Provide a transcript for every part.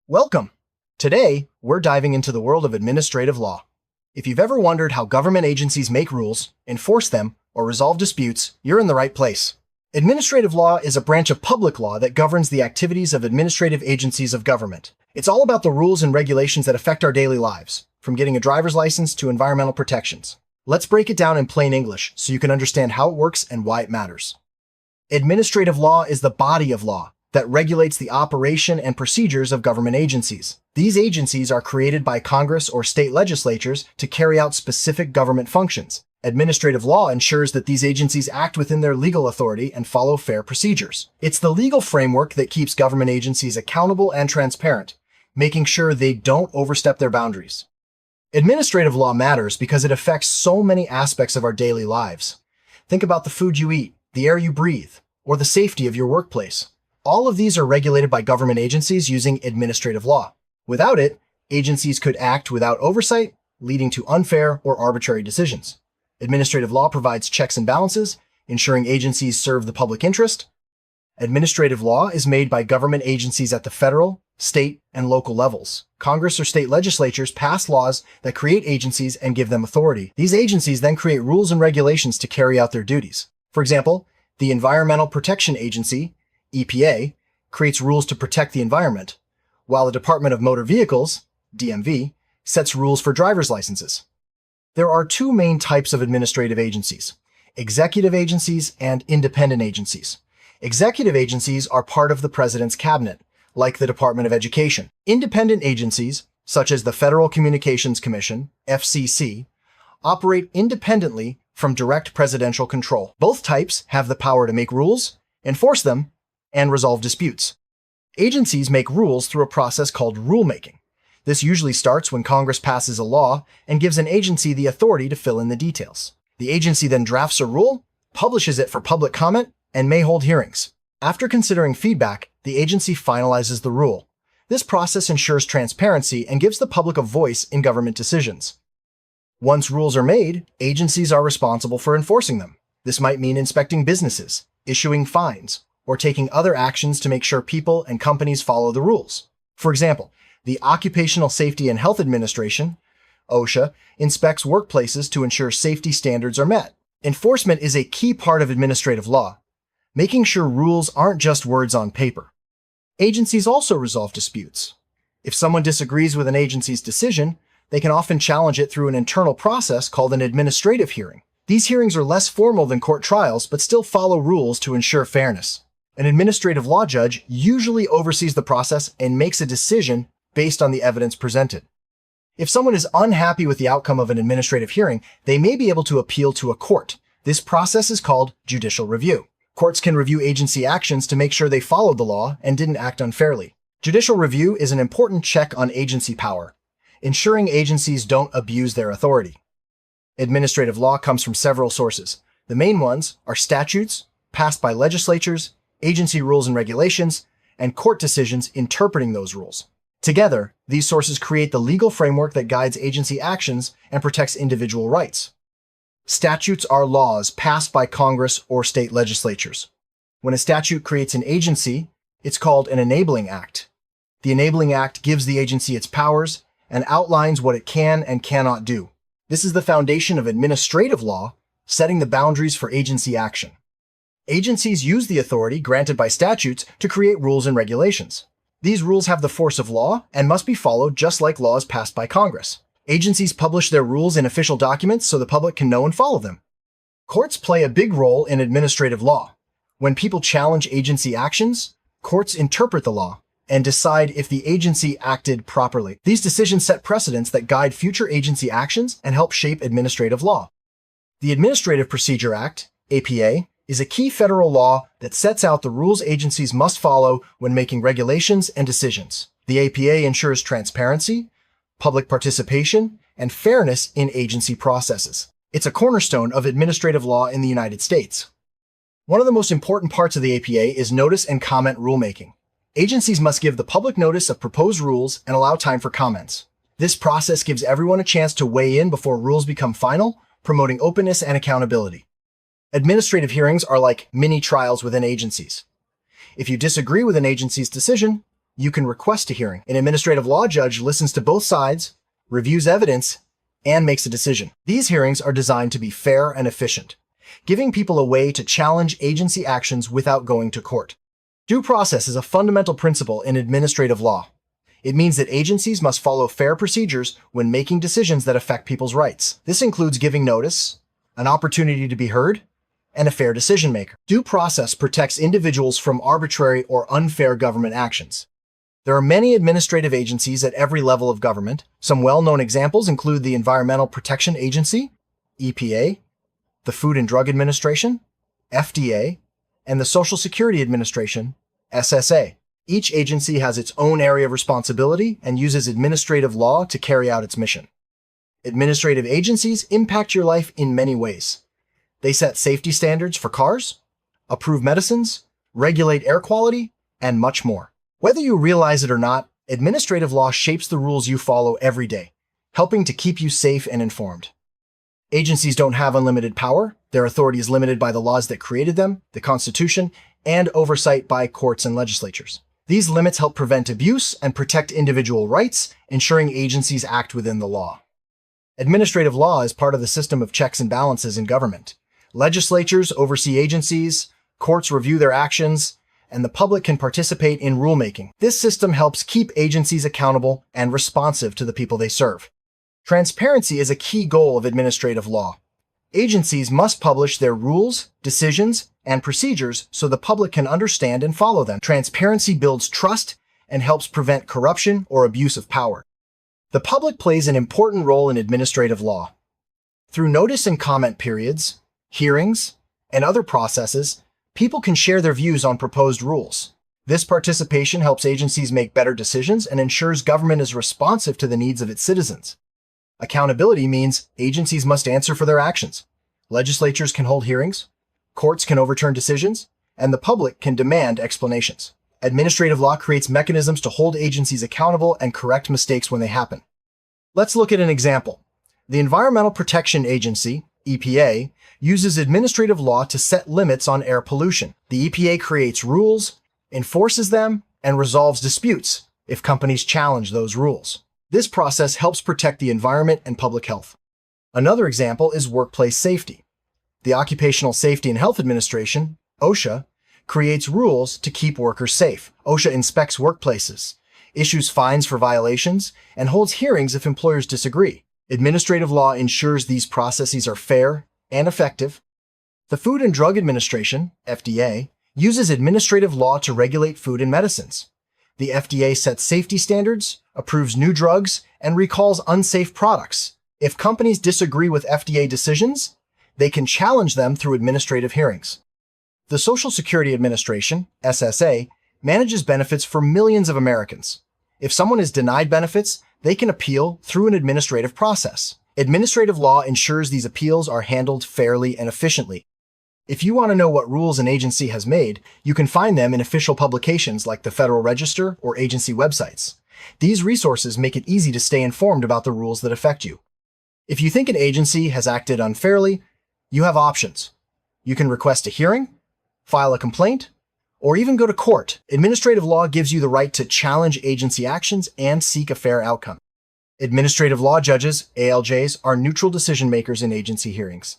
Welcome! Today, we're diving into the world of administrative law. If you've ever wondered how government agencies make rules, enforce them, or resolve disputes, you're in the right place. Administrative law is a branch of public law that governs the activities of administrative agencies of government. It's all about the rules and regulations that affect our daily lives, from getting a driver's license to environmental protections. Let's break it down in plain English so you can understand how it works and why it matters. Administrative law is the body of law that regulates the operation and procedures of government agencies. These agencies are created by Congress or state legislatures to carry out specific government functions. Administrative law ensures that these agencies act within their legal authority and follow fair procedures. It's the legal framework that keeps government agencies accountable and transparent, making sure they don't overstep their boundaries. Administrative law matters because it affects so many aspects of our daily lives. Think about the food you eat, the air you breathe, or the safety of your workplace. All of these are regulated by government agencies using administrative law. Without it, agencies could act without oversight, leading to unfair or arbitrary decisions. Administrative law provides checks and balances, ensuring agencies serve the public interest. Administrative law is made by government agencies at the federal, state, and local levels. Congress or state legislatures pass laws that create agencies and give them authority. These agencies then create rules and regulations to carry out their duties. For example, the Environmental Protection Agency, EPA, creates rules to protect the environment, while the Department of Motor Vehicles, DMV, sets rules for driver's licenses. There are two main types of administrative agencies: executive agencies and independent agencies. Executive agencies are part of the President's cabinet, like the Department of Education. Independent agencies, such as the Federal Communications Commission, FCC, operate independently from direct presidential control. Both types have the power to make rules, enforce them, and resolve disputes. Agencies make rules through a process called rulemaking. This usually starts when Congress passes a law and gives an agency the authority to fill in the details. The agency then drafts a rule, publishes it for public comment, and may hold hearings. After considering feedback, the agency finalizes the rule. This process ensures transparency and gives the public a voice in government decisions. Once rules are made, agencies are responsible for enforcing them. This might mean inspecting businesses, issuing fines, or taking other actions to make sure people and companies follow the rules. For example, the Occupational Safety and Health Administration, OSHA, inspects workplaces to ensure safety standards are met. Enforcement is a key part of administrative law, making sure rules aren't just words on paper. Agencies also resolve disputes. If someone disagrees with an agency's decision, they can often challenge it through an internal process called an administrative hearing. These hearings are less formal than court trials, but still follow rules to ensure fairness. An administrative law judge usually oversees the process and makes a decision based on the evidence presented. If someone is unhappy with the outcome of an administrative hearing, they may be able to appeal to a court. This process is called judicial review. Courts can review agency actions to make sure they followed the law and didn't act unfairly. Judicial review is an important check on agency power, ensuring agencies don't abuse their authority. Administrative law comes from several sources. The main ones are statutes passed by legislatures, agency rules and regulations, and court decisions interpreting those rules. Together, these sources create the legal framework that guides agency actions and protects individual rights. Statutes are laws passed by Congress or state legislatures. When a statute creates an agency, it's called an enabling act. The enabling act gives the agency its powers and outlines what it can and cannot do. This is the foundation of administrative law, setting the boundaries for agency action. Agencies use the authority granted by statutes to create rules and regulations. These rules have the force of law and must be followed just like laws passed by Congress. Agencies publish their rules in official documents so the public can know and follow them. Courts play a big role in administrative law. When people challenge agency actions, courts interpret the law and decide if the agency acted properly. These decisions set precedents that guide future agency actions and help shape administrative law. The Administrative Procedure Act, APA, is a key federal law that sets out the rules agencies must follow when making regulations and decisions. The APA ensures transparency, public participation, and fairness in agency processes. It's a cornerstone of administrative law in the United States. One of the most important parts of the APA is notice and comment rulemaking. Agencies must give the public notice of proposed rules and allow time for comments. This process gives everyone a chance to weigh in before rules become final, promoting openness and accountability. Administrative hearings are like mini trials within agencies. If you disagree with an agency's decision, You can request a hearing. An administrative law judge listens to both sides, reviews evidence, and makes a decision. These hearings are designed to be fair and efficient, giving people a way to challenge agency actions without going to court. Due process is a fundamental principle in administrative law. It means that agencies must follow fair procedures when making decisions that affect people's rights. This includes giving notice, an opportunity to be heard, and a fair decision maker. Due process protects individuals from arbitrary or unfair government actions. There are many administrative agencies at every level of government. Some well-known examples include the Environmental Protection Agency, EPA, the Food and Drug Administration, FDA, and the Social Security Administration, SSA. Each agency has its own area of responsibility and uses administrative law to carry out its mission. Administrative agencies impact your life in many ways. They set safety standards for cars, approve medicines, regulate air quality, and much more. Whether you realize it or not, administrative law shapes the rules you follow every day, helping to keep you safe and informed. Agencies don't have unlimited power. Their authority is limited by the laws that created them, the Constitution, and oversight by courts and legislatures. These limits help prevent abuse and protect individual rights, ensuring agencies act within the law. Administrative law is part of the system of checks and balances in government. Legislatures oversee agencies, courts review their actions, and the public can participate in rulemaking. This system helps keep agencies accountable and responsive to the people they serve. Transparency is a key goal of administrative law. Agencies must publish their rules, decisions, and procedures so the public can understand and follow them. Transparency builds trust and helps prevent corruption or abuse of power. The public plays an important role in administrative law. Through notice and comment periods, hearings, and other processes, people can share their views on proposed rules. This participation helps agencies make better decisions and ensures government is responsive to the needs of its citizens. Accountability means agencies must answer for their actions. Legislatures can hold hearings, courts can overturn decisions, and the public can demand explanations. Administrative law creates mechanisms to hold agencies accountable and correct mistakes when they happen. Let's look at an example. The Environmental Protection Agency, EPA, uses administrative law to set limits on air pollution. The EPA creates rules, enforces them, and resolves disputes if companies challenge those rules. This process helps protect the environment and public health. Another example is workplace safety. The Occupational Safety and Health Administration, OSHA, creates rules to keep workers safe. OSHA inspects workplaces, issues fines for violations, and holds hearings if employers disagree. Administrative law ensures these processes are fair and effective. The Food and Drug Administration, FDA, uses administrative law to regulate food and medicines. The FDA sets safety standards, approves new drugs, and recalls unsafe products. If companies disagree with FDA decisions, they can challenge them through administrative hearings. The Social Security Administration, SSA, manages benefits for millions of Americans. If someone is denied benefits, they can appeal through an administrative process. Administrative law ensures these appeals are handled fairly and efficiently. If you want to know what rules an agency has made, you can find them in official publications like the Federal Register or agency websites. These resources make it easy to stay informed about the rules that affect you. If you think an agency has acted unfairly, you have options. You can request a hearing, file a complaint, or even go to court. Administrative law gives you the right to challenge agency actions and seek a fair outcome. Administrative law judges, ALJs, are neutral decision makers in agency hearings.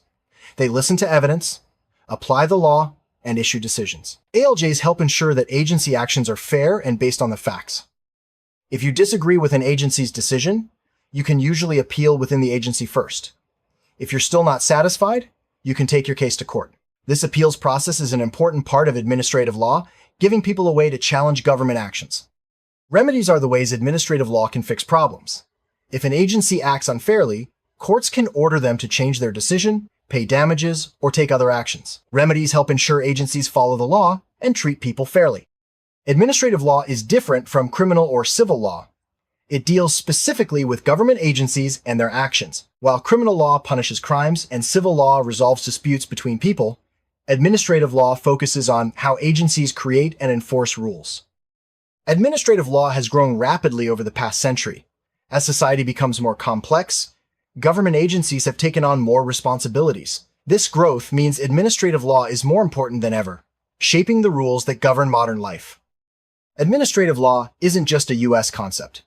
They listen to evidence, apply the law, and issue decisions. ALJs help ensure that agency actions are fair and based on the facts. If you disagree with an agency's decision, you can usually appeal within the agency first. If you're still not satisfied, you can take your case to court. This appeals process is an important part of administrative law, giving people a way to challenge government actions. Remedies are the ways administrative law can fix problems. If an agency acts unfairly, courts can order them to change their decision, pay damages, or take other actions. Remedies help ensure agencies follow the law and treat people fairly. Administrative law is different from criminal or civil law. It deals specifically with government agencies and their actions. While criminal law punishes crimes and civil law resolves disputes between people, administrative law focuses on how agencies create and enforce rules. Administrative law has grown rapidly over the past century. As society becomes more complex, government agencies have taken on more responsibilities. This growth means administrative law is more important than ever, shaping the rules that govern modern life. Administrative law isn't just a US concept.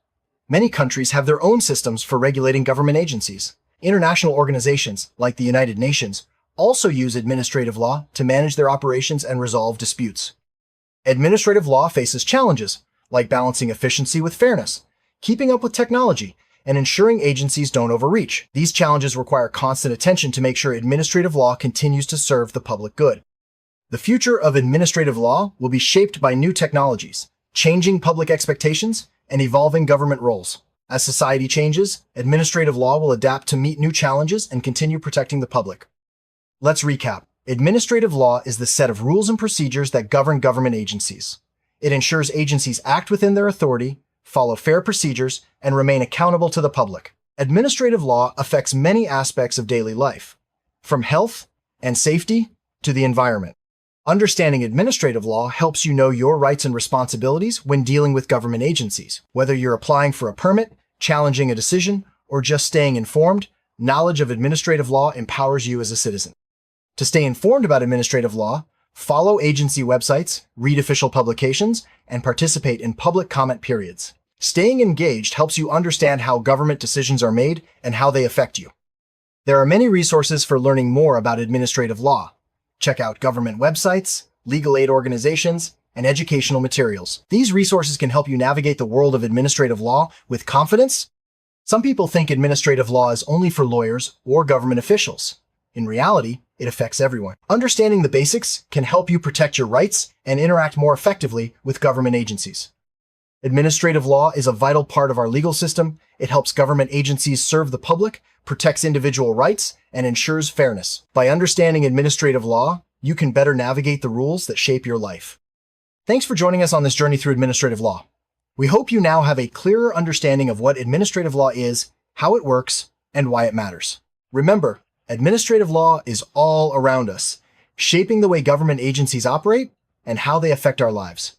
Many countries have their own systems for regulating government agencies. International organizations, like the United Nations, also use administrative law to manage their operations and resolve disputes. Administrative law faces challenges, like balancing efficiency with fairness, keeping up with technology, and ensuring agencies don't overreach. These challenges require constant attention to make sure administrative law continues to serve the public good. The future of administrative law will be shaped by new technologies, changing public expectations, and evolving government roles. As society changes, administrative law will adapt to meet new challenges and continue protecting the public. Let's recap. Administrative law is the set of rules and procedures that govern government agencies. It ensures agencies act within their authority, follow fair procedures, and remain accountable to the public. Administrative law affects many aspects of daily life, from health and safety to the environment. Understanding administrative law helps you know your rights and responsibilities when dealing with government agencies. Whether you're applying for a permit, challenging a decision, or just staying informed, knowledge of administrative law empowers you as a citizen. To stay informed about administrative law, follow agency websites, read official publications, and participate in public comment periods. Staying engaged helps you understand how government decisions are made and how they affect you. There are many resources for learning more about administrative law. Check out government websites, legal aid organizations, and educational materials. These resources can help you navigate the world of administrative law with confidence. Some people think administrative law is only for lawyers or government officials. In reality, it affects everyone. Understanding the basics can help you protect your rights and interact more effectively with government agencies. Administrative law is a vital part of our legal system. It helps government agencies serve the public, protects individual rights, and ensures fairness. By understanding administrative law, you can better navigate the rules that shape your life. Thanks for joining us on this journey through administrative law. We hope you now have a clearer understanding of what administrative law is, how it works, and why it matters. Remember, administrative law is all around us, shaping the way government agencies operate and how they affect our lives.